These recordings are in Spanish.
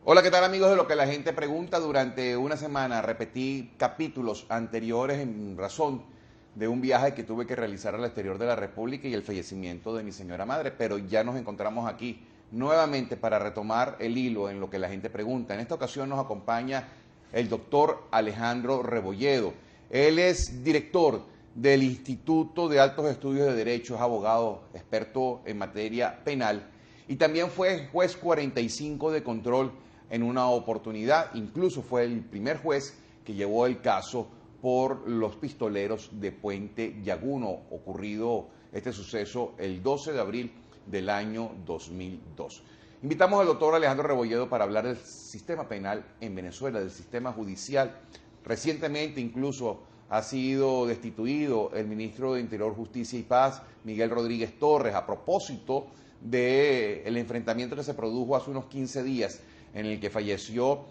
Hola, ¿qué tal amigos de Lo que la gente pregunta? Durante una semana repetí capítulos anteriores en razón de un viaje que tuve que realizar al exterior de la República y el fallecimiento de mi señora madre, pero ya nos encontramos aquí nuevamente para retomar el hilo en Lo que la gente pregunta. En esta ocasión nos acompaña el doctor Alejandro Rebolledo. Él es director del Instituto de Altos Estudios de Derecho, es abogado experto en materia penal y también fue juez 45 de control en una oportunidad, incluso fue el primer juez que llevó el caso por los pistoleros de Puente Llaguno, ocurrido este suceso el 12 de abril del año 2002. Invitamos al doctor Alejandro Rebolledo para hablar del sistema penal en Venezuela, del sistema judicial. Recientemente incluso ha sido destituido el ministro de Interior, Justicia y Paz, Miguel Rodríguez Torres, a propósito del enfrentamiento que se produjo hace unos 15 días en el que falleció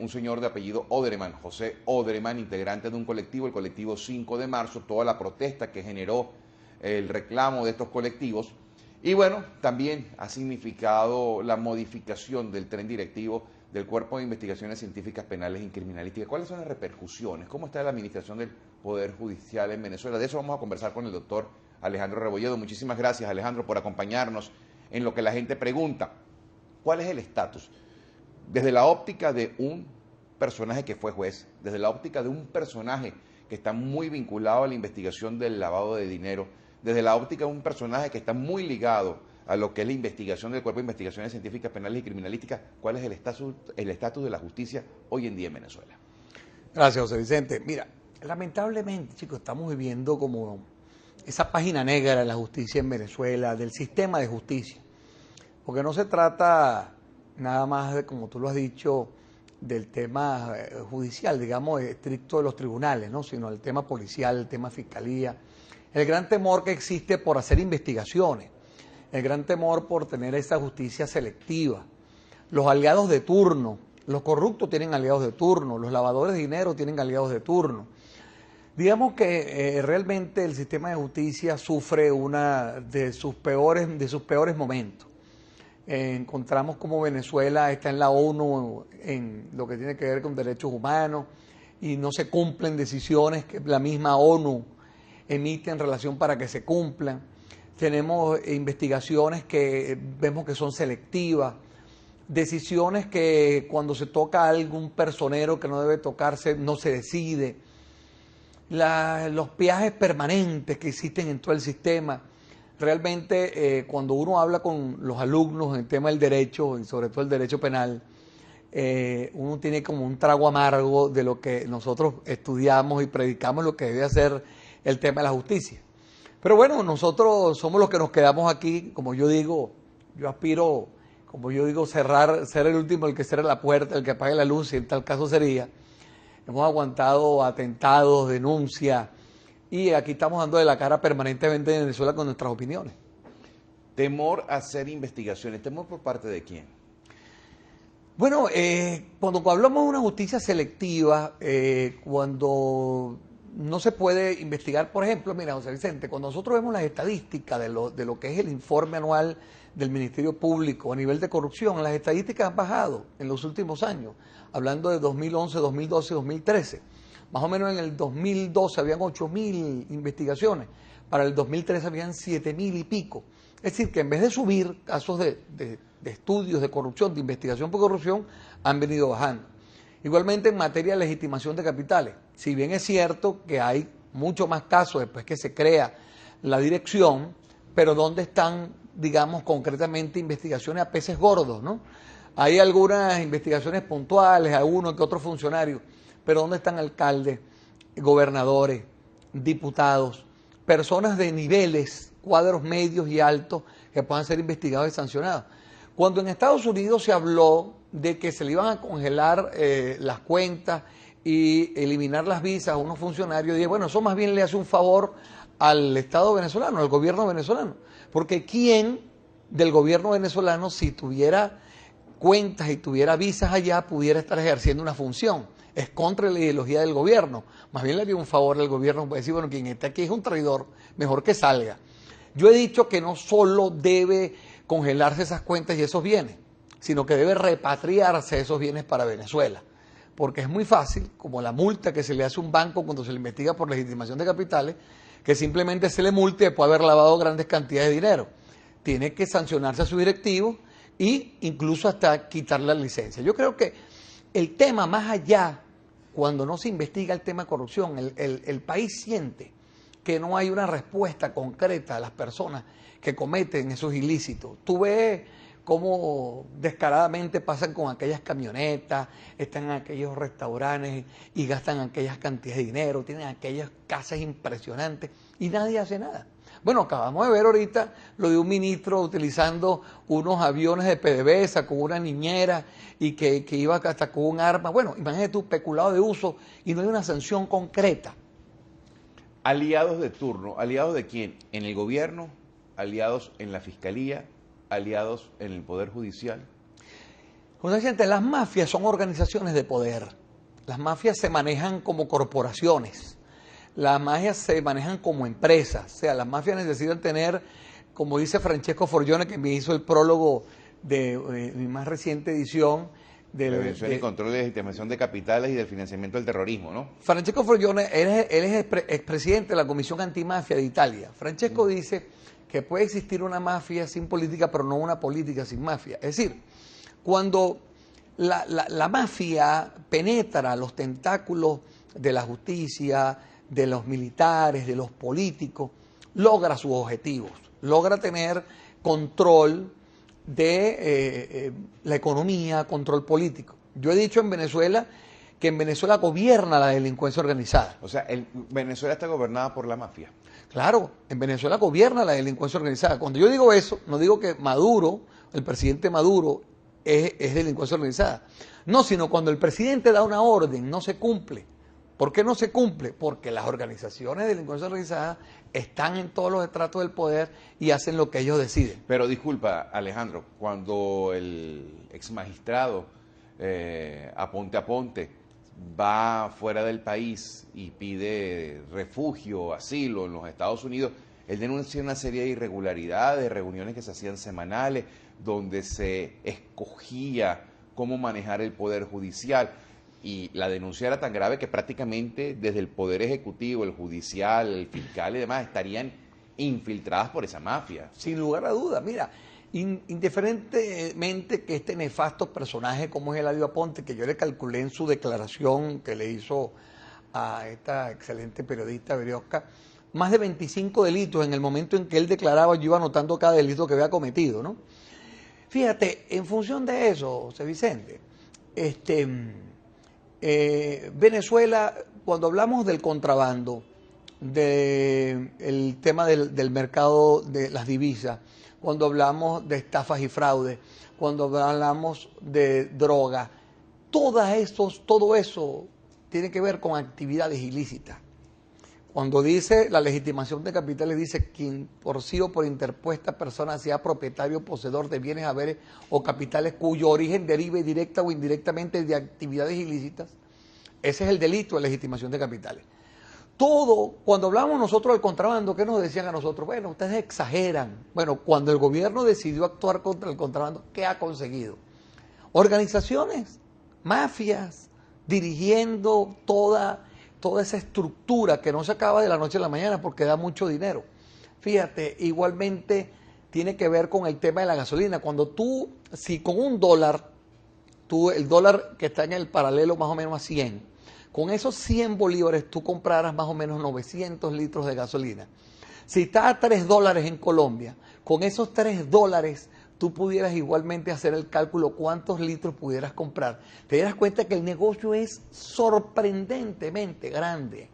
un señor de apellido Oderman, José Oderman, integrante de un colectivo, el colectivo 5 de marzo, toda la protesta que generó el reclamo de estos colectivos. Y bueno, también ha significado la modificación del tren directivo del Cuerpo de Investigaciones Científicas Penales y Criminalísticas. ¿Cuáles son las repercusiones? ¿Cómo está la administración del Poder Judicial en Venezuela? De eso vamos a conversar con el doctor Alejandro Rebolledo. Muchísimas gracias, Alejandro, por acompañarnos en Lo que la gente pregunta. ¿Cuál es el estatus? Desde la óptica de un personaje que fue juez, desde la óptica de un personaje que está muy vinculado a la investigación del lavado de dinero, desde la óptica de un personaje que está muy ligado a lo que es la investigación del Cuerpo de Investigaciones Científicas Penales y Criminalísticas, ¿cuál es el estatus de la justicia hoy en día en Venezuela? Gracias, José Vicente. Mira, lamentablemente, chicos, estamos viviendo como esa página negra de la justicia en Venezuela, del sistema de justicia, porque no se trata nada más de, como tú lo has dicho, del tema judicial, digamos, estricto de los tribunales, ¿no? Sino el tema policial, el tema fiscalía, el gran temor que existe por hacer investigaciones, el gran temor por tener esa justicia selectiva, los aliados de turno, los corruptos tienen aliados de turno, los lavadores de dinero tienen aliados de turno. Digamos que realmente el sistema de justicia sufre una de sus peores momentos. Encontramos como Venezuela está en la ONU en lo que tiene que ver con derechos humanos y no se cumplen decisiones que la misma ONU emite en relación para que se cumplan. Tenemos investigaciones que vemos que son selectivas, decisiones que cuando se toca a algún personero que no debe tocarse no se decide, los peajes permanentes que existen en todo el sistema. Realmente cuando uno habla con los alumnos en el tema del derecho y sobre todo el derecho penal, uno tiene como un trago amargo de lo que nosotros estudiamos y predicamos lo que debe hacer el tema de la justicia. Pero bueno, nosotros somos los que nos quedamos aquí, como yo digo, yo aspiro, como yo digo, ser el último, el que cierre la puerta, el que apague la luz, y en tal caso sería. Hemos aguantado atentados, denuncias, y aquí estamos dando de la cara permanentemente en Venezuela con nuestras opiniones. Temor a hacer investigaciones, ¿temor por parte de quién? Bueno, cuando hablamos de una justicia selectiva, cuando no se puede investigar, por ejemplo, mira, José Vicente, cuando nosotros vemos las estadísticas de lo que es el informe anual del Ministerio Público a nivel de corrupción, las estadísticas han bajado en los últimos años, hablando de 2011, 2012, 2013. Más o menos en el 2012 habían 8.000 investigaciones, para el 2013 habían 7.000 y pico. Es decir, que en vez de subir casos de estudios de corrupción, de investigación por corrupción, han venido bajando. Igualmente en materia de legitimación de capitales, si bien es cierto que hay mucho más casos después que se crea la dirección, pero ¿dónde están, digamos, concretamente investigaciones a peces gordos, ¿no? Hay algunas investigaciones puntuales, a uno que otro funcionario, pero ¿dónde están alcaldes, gobernadores, diputados, personas de niveles, cuadros medios y altos que puedan ser investigados y sancionados? Cuando en Estados Unidos se habló de que se le iban a congelar las cuentas y eliminar las visas a unos funcionarios, dije, bueno, eso más bien le hace un favor al Estado venezolano, al gobierno venezolano, porque ¿quién del gobierno venezolano, si tuviera cuentas y tuviera visas allá, pudiera estar ejerciendo una función? Es contra la ideología del gobierno. Más bien le haría un favor al gobierno, puede decir, bueno, quien está aquí es un traidor, mejor que salga. Yo he dicho que no solo debe congelarse esas cuentas y esos bienes, sino que debe repatriarse esos bienes para Venezuela. Porque es muy fácil, como la multa que se le hace a un banco cuando se le investiga por legitimación de capitales, que simplemente se le multe después de haber lavado grandes cantidades de dinero. Tiene que sancionarse a su directivo e incluso hasta quitarle la licencia. Yo creo que el tema más allá, cuando no se investiga el tema de corrupción, el país siente que no hay una respuesta concreta a las personas que cometen esos ilícitos. Tú ves cómo descaradamente pasan con aquellas camionetas, están en aquellos restaurantes y gastan aquellas cantidades de dinero, tienen aquellas casas impresionantes y nadie hace nada. Bueno, acabamos de ver ahorita lo de un ministro utilizando unos aviones de PDVSA con una niñera y que iba hasta con un arma. Bueno, imagínate tú, peculado de uso y no hay una sanción concreta. Aliados de turno, ¿aliados de quién? ¿En el gobierno? ¿Aliados en la fiscalía? ¿Aliados en el Poder Judicial? José Vicente, las mafias son organizaciones de poder. Las mafias se manejan como corporaciones. Las mafias se manejan como empresas. O sea, las mafias necesitan tener, como dice Francesco Forgione, que me hizo el prólogo de mi más reciente edición, Prevención y control de legitimación de capitales y del financiamiento del terrorismo, ¿no? Francesco Forgione, él es expresidente de la Comisión Antimafia de Italia. Francesco dice que puede existir una mafia sin política, pero no una política sin mafia. Es decir, cuando la mafia penetra los tentáculos de la justicia, de los militares, de los políticos, logra sus objetivos, logra tener control de la economía, control político. Yo he dicho en Venezuela que en Venezuela gobierna la delincuencia organizada. O sea, Venezuela está gobernada por la mafia. Claro, en Venezuela gobierna la delincuencia organizada. Cuando yo digo eso, no digo que Maduro, el presidente Maduro, es delincuencia organizada. No, sino cuando el presidente da una orden, no se cumple. ¿Por qué no se cumple? Porque las organizaciones de delincuencia organizada están en todos los estratos del poder y hacen lo que ellos deciden. Pero disculpa, Alejandro, cuando el ex magistrado Aponte va fuera del país y pide refugio, asilo en los Estados Unidos, él denuncia una serie de irregularidades, reuniones que se hacían semanales, donde se escogía cómo manejar el Poder Judicial. Y la denuncia era tan grave que prácticamente desde el Poder Ejecutivo, el Judicial, el Fiscal y demás estarían infiltradas por esa mafia. Sin lugar a dudas, mira, indiferentemente que este nefasto personaje como es Eladio Aponte, que yo le calculé en su declaración que le hizo a esta excelente periodista Berioska, más de 25 delitos en el momento en que él declaraba, yo iba anotando cada delito que había cometido, ¿no? Fíjate, en función de eso, José Vicente, Venezuela, cuando hablamos del contrabando, del tema del mercado de las divisas, cuando hablamos de estafas y fraudes, cuando hablamos de droga, todo eso tiene que ver con actividades ilícitas. Cuando dice la legitimación de capitales, dice quien por sí o por interpuesta persona sea propietario o poseedor de bienes, haberes o capitales cuyo origen derive directa o indirectamente de actividades ilícitas. Ese es el delito de legitimación de capitales. Todo, cuando hablamos nosotros del contrabando, ¿qué nos decían a nosotros? Bueno, ustedes exageran. Bueno, cuando el gobierno decidió actuar contra el contrabando, ¿qué ha conseguido? Organizaciones, mafias, dirigiendo toda esa estructura que no se acaba de la noche a la mañana porque da mucho dinero. Fíjate, igualmente tiene que ver con el tema de la gasolina. Cuando si con $1, el dólar que está en el paralelo más o menos a 100, con esos 100 bolívares tú compraras más o menos 900 litros de gasolina. Si está a $3 en Colombia, con esos $3 tú pudieras igualmente hacer el cálculo cuántos litros pudieras comprar. Te darás cuenta que el negocio es sorprendentemente grande.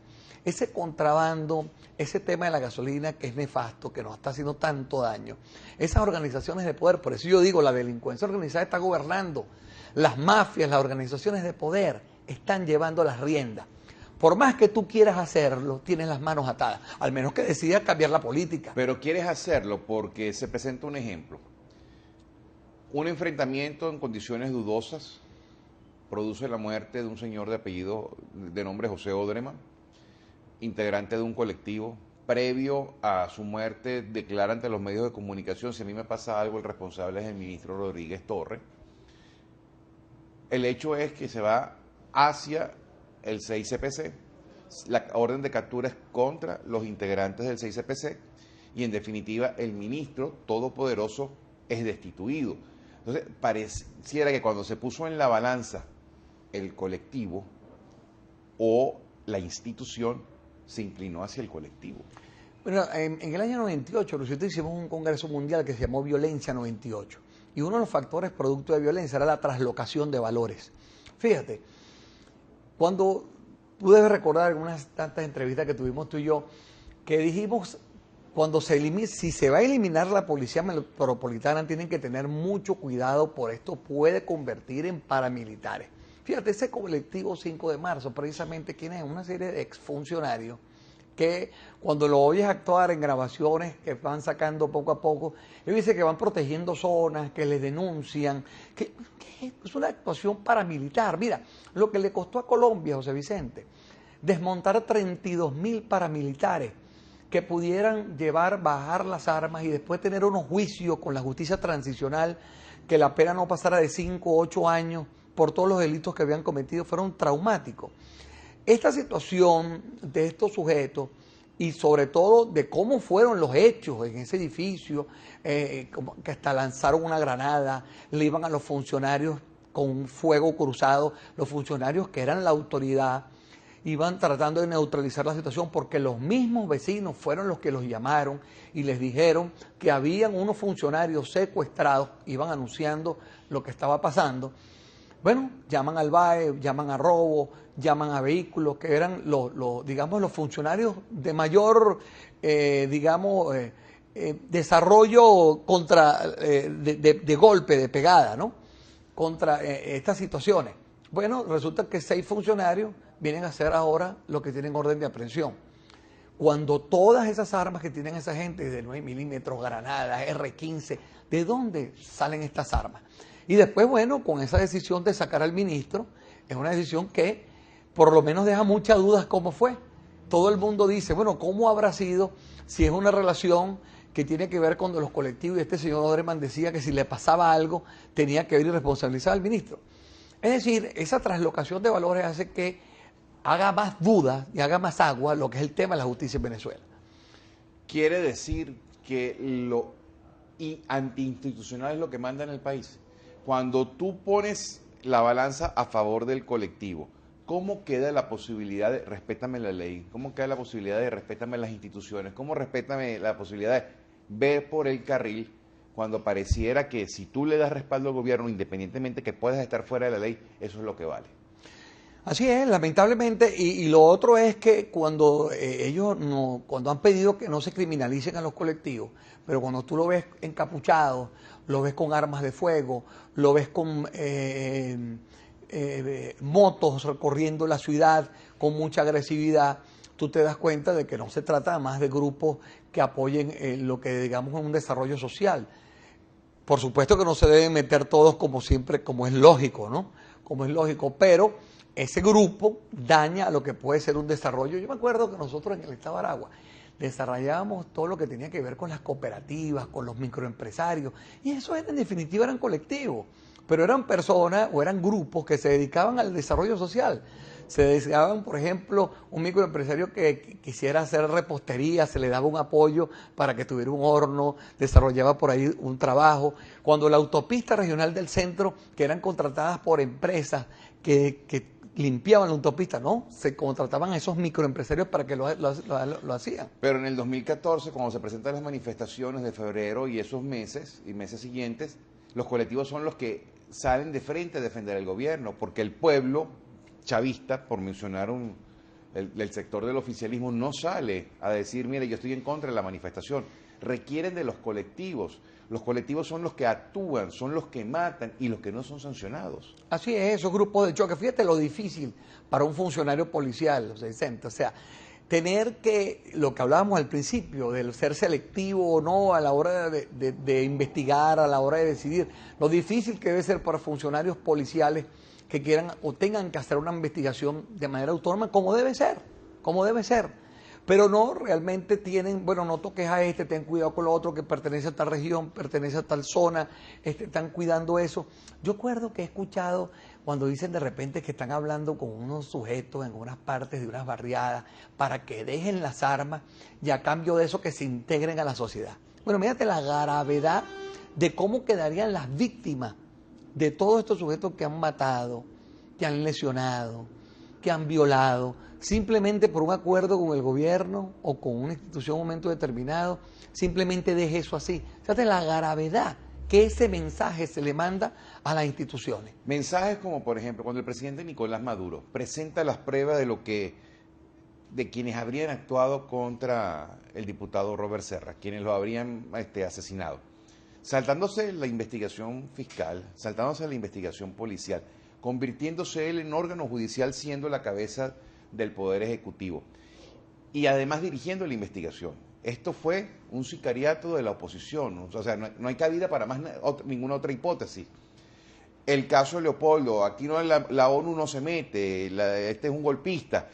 Ese contrabando, ese tema de la gasolina que es nefasto, que nos está haciendo tanto daño. Esas organizaciones de poder, por eso yo digo, la delincuencia organizada está gobernando. Las mafias, las organizaciones de poder están llevando las riendas. Por más que tú quieras hacerlo, tienes las manos atadas, al menos que decidas cambiar la política. Pero quieres hacerlo porque se presenta un ejemplo. Un enfrentamiento en condiciones dudosas produce la muerte de un señor de nombre José Odreman, integrante de un colectivo. Previo a su muerte, declara ante los medios de comunicación: si a mí me pasa algo, el responsable es el ministro Rodríguez Torres. El hecho es que se va hacia el 6CPC, la orden de captura es contra los integrantes del 6CPC y en definitiva el ministro todopoderoso es destituido. Entonces pareciera que cuando se puso en la balanza el colectivo o la institución se inclinó hacia el colectivo. Bueno, en el año 98 nosotros hicimos un congreso mundial que se llamó Violencia 98 y uno de los factores producto de violencia era la traslocación de valores. Fíjate, cuando tú debes recordar algunas tantas entrevistas que tuvimos tú y yo, que dijimos, cuando si se va a eliminar la policía metropolitana, tienen que tener mucho cuidado, por esto puede convertir en paramilitares. Fíjate, ese colectivo 5 de marzo, precisamente, ¿quién es? Una serie de exfuncionarios que cuando lo oyes actuar en grabaciones que van sacando poco a poco, ellos dicen que van protegiendo zonas, que les denuncian, que es una actuación paramilitar. Mira, lo que le costó a Colombia, José Vicente, desmontar 32.000 paramilitares que pudieran bajar las armas y después tener unos juicios con la justicia transicional, que la pena no pasara de 5 o 8 años por todos los delitos que habían cometido, fueron traumáticos. Esta situación de estos sujetos y sobre todo de cómo fueron los hechos en ese edificio, que hasta lanzaron una granada, le iban a los funcionarios con un fuego cruzado, los funcionarios que eran la autoridad, iban tratando de neutralizar la situación porque los mismos vecinos fueron los que los llamaron y les dijeron que habían unos funcionarios secuestrados, iban anunciando lo que estaba pasando. Bueno, llaman al BAE, llaman a robo, llaman a vehículos, que eran los funcionarios de mayor, desarrollo de golpe, de pegada, ¿no? Contra estas situaciones. Bueno, resulta que 6 funcionarios vienen a hacer ahora lo que tienen orden de aprehensión. Cuando todas esas armas que tienen esa gente, de 9 milímetros, granadas, R-15, ¿de dónde salen estas armas? Y después, bueno, con esa decisión de sacar al ministro, es una decisión que por lo menos deja muchas dudas cómo fue. Todo el mundo dice, bueno, ¿cómo habrá sido si es una relación que tiene que ver con los colectivos? Y este señor Oderman decía que si le pasaba algo, tenía que ver y responsabilizar al ministro. Es decir, esa traslocación de valores hace que haga más dudas y haga más agua lo que es el tema de la justicia en Venezuela. Quiere decir que lo antiinstitucional es lo que manda en el país. Cuando tú pones la balanza a favor del colectivo, ¿cómo queda la posibilidad de respétame la ley? ¿Cómo queda la posibilidad de respétame las instituciones? ¿Cómo respétame la posibilidad de ver por el carril cuando pareciera que si tú le das respaldo al gobierno, independientemente que puedas estar fuera de la ley, eso es lo que vale? Así es, lamentablemente, y lo otro es que cuando cuando han pedido que no se criminalicen a los colectivos, pero cuando tú lo ves encapuchado, lo ves con armas de fuego, lo ves con motos recorriendo la ciudad con mucha agresividad, tú te das cuenta de que no se trata más de grupos que apoyen lo que digamos es un desarrollo social. Por supuesto que no se deben meter todos como siempre, como es lógico, ¿no? Como es lógico, pero ese grupo daña a lo que puede ser un desarrollo. Yo me acuerdo que nosotros en el Estado de Aragua desarrollábamos todo lo que tenía que ver con las cooperativas, con los microempresarios, y eso en definitiva eran colectivos, pero eran personas o eran grupos que se dedicaban al desarrollo social. Se dedicaban, por ejemplo, un microempresario que quisiera hacer repostería, se le daba un apoyo para que tuviera un horno, desarrollaba por ahí un trabajo. Cuando la autopista regional del centro, que eran contratadas por empresas que limpiaban la autopista, no, se contrataban a esos microempresarios para que lo hacían. Pero en el 2014, cuando se presentan las manifestaciones de febrero y esos meses y meses siguientes, los colectivos son los que salen de frente a defender el gobierno, porque el pueblo chavista, por mencionar el sector del oficialismo, no sale a decir, mire, yo estoy en contra de la manifestación. Requieren de los colectivos. Los colectivos son los que actúan, son los que matan y los que no son sancionados. Así es, esos grupos de choque. Fíjate lo difícil para un funcionario policial, o sea, tener que, lo que hablábamos al principio, de ser selectivo o no a la hora de investigar, a la hora de decidir, lo difícil que debe ser para funcionarios policiales que quieran o tengan que hacer una investigación de manera autónoma, como debe ser, pero no, realmente tienen, bueno, no toques a este, ten cuidado con lo otro que pertenece a tal región, pertenece a tal zona, están cuidando eso. Yo recuerdo que he escuchado cuando dicen de repente que están hablando con unos sujetos en unas partes de unas barriadas para que dejen las armas y a cambio de eso que se integren a la sociedad. Bueno, mírate la gravedad de cómo quedarían las víctimas de todos estos sujetos que han matado, que han lesionado, que han violado, simplemente por un acuerdo con el gobierno o con una institución en un momento determinado, simplemente deje eso así. Fíjate la gravedad que ese mensaje se le manda a las instituciones. Mensajes como, por ejemplo, cuando el presidente Nicolás Maduro presenta las pruebas de quienes habrían actuado contra el diputado Robert Serra, quienes lo habrían asesinado, saltándose la investigación fiscal, saltándose la investigación policial, convirtiéndose él en órgano judicial siendo la cabeza del Poder Ejecutivo y además dirigiendo la investigación. Esto fue un sicariato de la oposición, o sea, no hay cabida para ninguna otra hipótesis. El caso de Leopoldo, aquí no, la ONU no se mete, este es un golpista.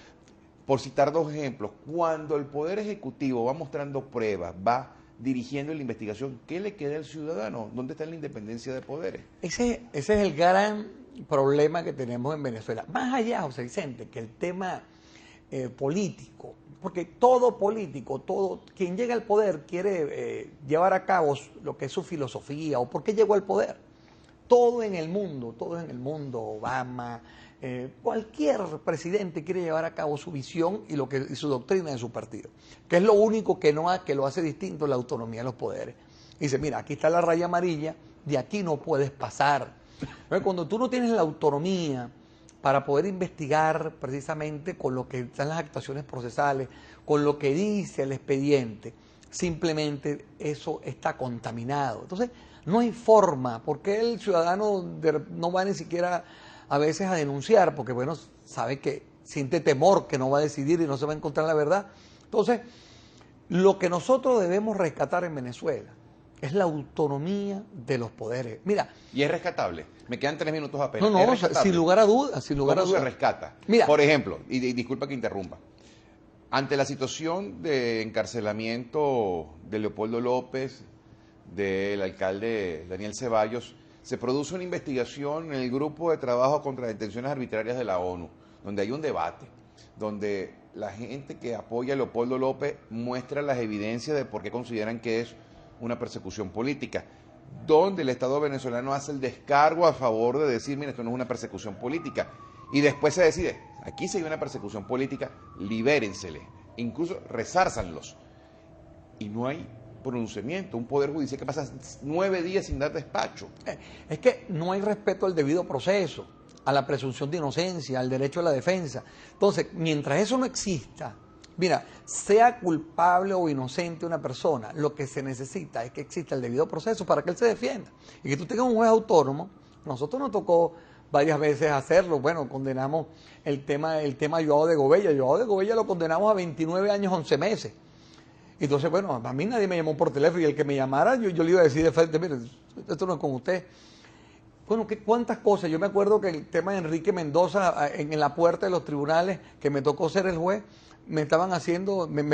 Por citar dos ejemplos, cuando el Poder Ejecutivo va mostrando pruebas, va dirigiendo la investigación, ¿qué le queda al ciudadano? ¿Dónde está la independencia de poderes? Ese es el gran problema que tenemos en Venezuela. Más allá, José Vicente, que el tema político, porque todo político, quien llega al poder quiere llevar a cabo lo que es su filosofía o por qué llegó al poder. Todo en el mundo, Obama, cualquier presidente quiere llevar a cabo su visión y su doctrina de su partido, que es lo único que lo hace distinto, la autonomía de los poderes. Dice, mira, aquí está la raya amarilla, de aquí no puedes pasar. Cuando tú no tienes la autonomía para poder investigar precisamente con lo que están las actuaciones procesales, con lo que dice el expediente, simplemente eso está contaminado. Entonces, no hay forma, porque el ciudadano no va ni siquiera a veces a denunciar, porque bueno, sabe que siente temor que no va a decidir y no se va a encontrar la verdad. Entonces, lo que nosotros debemos rescatar en Venezuela es la autonomía de los poderes. Mira. Y es rescatable. Me quedan 3 minutos apenas. No, sin lugar a dudas, ¿Cómo se rescata? Mira. Por ejemplo, y disculpa que interrumpa, ante la situación de encarcelamiento de Leopoldo López, del alcalde Daniel Ceballos, se produce una investigación en el grupo de trabajo contra detenciones arbitrarias de la ONU, donde hay un debate, donde la gente que apoya a Leopoldo López muestra las evidencias de por qué consideran que es una persecución política, donde el Estado venezolano hace el descargo a favor de decir, mira, esto no es una persecución política, y después se decide, aquí sí hay una persecución política, libérensele, incluso resársanlos, y no hay pronunciamiento, un poder judicial que pasa 9 días sin dar despacho. Es que no hay respeto al debido proceso, a la presunción de inocencia, al derecho a la defensa. Entonces, mientras eso no exista, mira, sea culpable o inocente una persona, lo que se necesita es que exista el debido proceso para que él se defienda. Y que tú tengas un juez autónomo, nosotros nos tocó varias veces hacerlo, bueno, condenamos el tema Joao de Gobella. Joao de Gobella lo condenamos a 29 años, 11 meses. Entonces, bueno, a mí nadie me llamó por teléfono y el que me llamara, yo le iba a decir de frente, mire, esto no es con usted. Bueno, ¿cuántas cosas? Yo me acuerdo que el tema de Enrique Mendoza, en la puerta de los tribunales, que me tocó ser el juez, me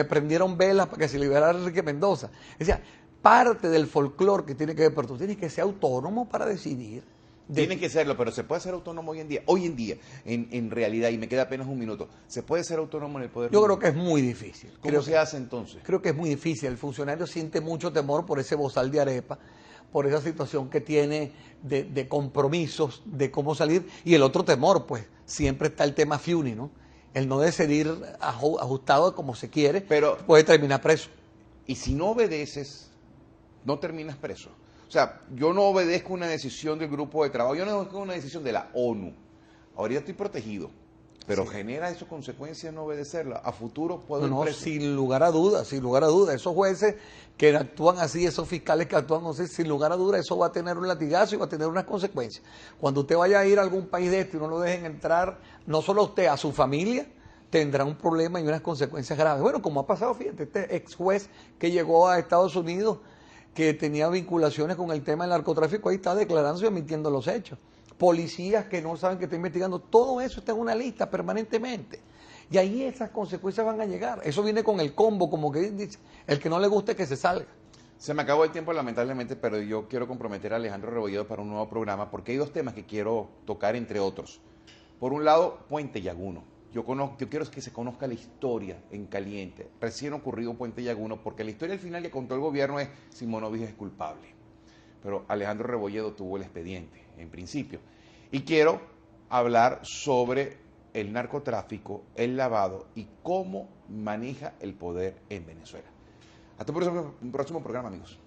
prendieron velas para que se liberara Enrique Mendoza. Decía, parte del folclore que tiene que ver, pero tú tienes que ser autónomo para decidir. Tienen que serlo, pero se puede ser autónomo hoy en día. Hoy en día, en realidad, y me queda apenas un minuto, ¿se puede ser autónomo en el poder? Yo creo que es muy difícil. ¿Cómo se hace entonces? Creo que es muy difícil. El funcionario siente mucho temor por ese bozal de arepa, por esa situación que tiene de compromisos, de cómo salir. Y el otro temor, pues, siempre está el tema FIUNI, ¿no? El no decidir ajustado como se quiere, pero puede terminar preso. Y si no obedeces, no terminas preso. O sea, yo no obedezco una decisión del grupo de trabajo, yo no obedezco una decisión de la ONU. Ahorita estoy protegido, pero sí. ¿Genera eso consecuencias no obedecerla? ¿A futuro puedo ir preso? Sin lugar a dudas, sin lugar a dudas. Esos jueces que actúan así, esos fiscales que actúan así, sin lugar a dudas, eso va a tener un latigazo y va a tener unas consecuencias. Cuando usted vaya a ir a algún país de este y no lo dejen entrar, no solo a usted, a su familia, tendrá un problema y unas consecuencias graves. Bueno, como ha pasado, fíjate, este ex juez que llegó a Estados Unidos, que tenía vinculaciones con el tema del narcotráfico, ahí está declarándose y admitiendo los hechos. Policías que no saben que está investigando, todo eso está en una lista permanentemente. Y ahí esas consecuencias van a llegar. Eso viene con el combo, como que dice, el que no le guste que se salga. Se me acabó el tiempo lamentablemente, pero yo quiero comprometer a Alejandro Rebolledo para un nuevo programa porque hay dos temas que quiero tocar, entre otros. Por un lado, Puente Llaguno. Yo quiero que se conozca la historia en caliente. Recién ocurrido Puente Llaguno, porque la historia al final que contó el gobierno es Simonovic es culpable. Pero Alejandro Rebolledo tuvo el expediente, en principio. Y quiero hablar sobre el narcotráfico, el lavado y cómo maneja el poder en Venezuela. Hasta un próximo programa, amigos.